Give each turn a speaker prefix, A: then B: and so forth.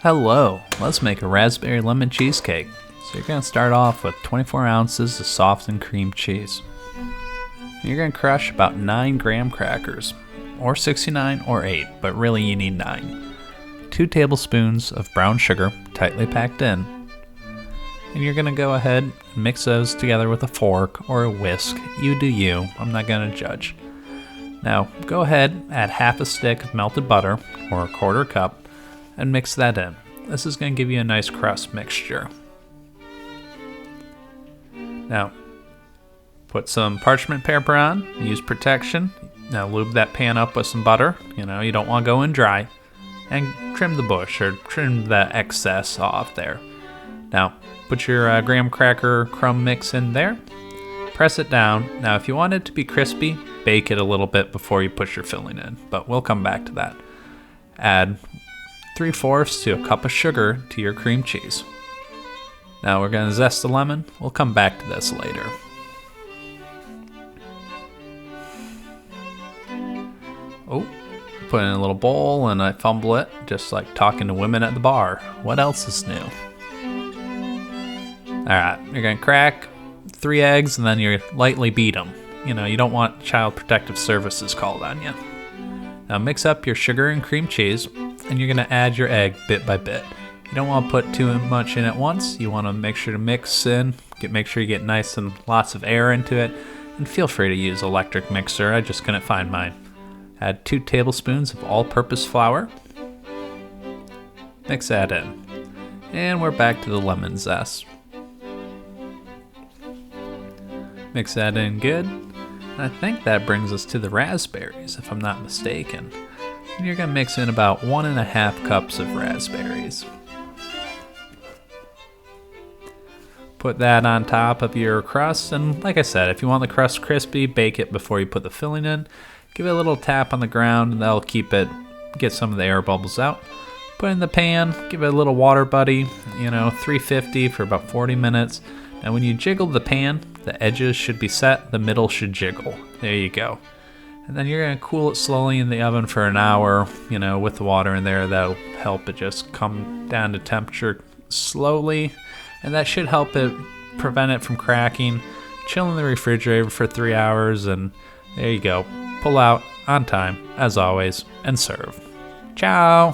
A: Hello, let's make a raspberry lemon cheesecake. So you're going to start off with 24 ounces of softened cream cheese. You're going to crush about 9 graham crackers, or 69 or 8, but really you need 9. 2 tablespoons of brown sugar, tightly packed in. And you're going to go ahead and mix those together with a fork or a whisk. You do you, I'm not going to judge. Now go ahead, add half a stick of melted butter, or a quarter cup, and mix that in. This is going to give you a nice crust mixture. Now, put some parchment paper on, use protection. Now lube that pan up with some butter. You don't want to go in dry. And trim the bush, or trim the excess off there. Now, put your graham cracker crumb mix in there. Press it down. Now, if you want it to be crispy, bake it a little bit before you put your filling in, but we'll come back to that. Add 3/4 to a cup of sugar to your cream cheese. Now we're going to zest the lemon. We'll come back to this later. Oh, put it in a little bowl and I fumble it, just like talking to women at the bar. What else is new? Alright, you're going to crack 3 eggs and then you lightly beat them. You don't want Child Protective Services called on you. Now mix up your sugar and cream cheese, and you're going to add your egg bit by bit. You don't want to put too much in at once. You want to make sure to mix in, make sure you get nice and lots of air into it, and feel free to use electric mixer. I just couldn't find mine. Add 2 tablespoons of all-purpose flour. Mix that in. And we're back to the lemon zest. Mix that in good. I think that brings us to the raspberries, if I'm not mistaken. And you're going to mix in about 1.5 cups of raspberries. Put that on top of your crust, and like I said, if you want the crust crispy, bake it before you put the filling in. Give it a little tap on the ground, and that'll get some of the air bubbles out. Put it in the pan, give it a little water buddy, 350 for about 40 minutes. Now when you jiggle the pan, the edges should be set, the middle should jiggle. There you go. And then you're going to cool it slowly in the oven for an hour, with the water in there. That'll help it just come down to temperature slowly. And that should help it prevent it from cracking. Chill in the refrigerator for 3 hours, and there you go. Pull out on time, as always, and serve. Ciao!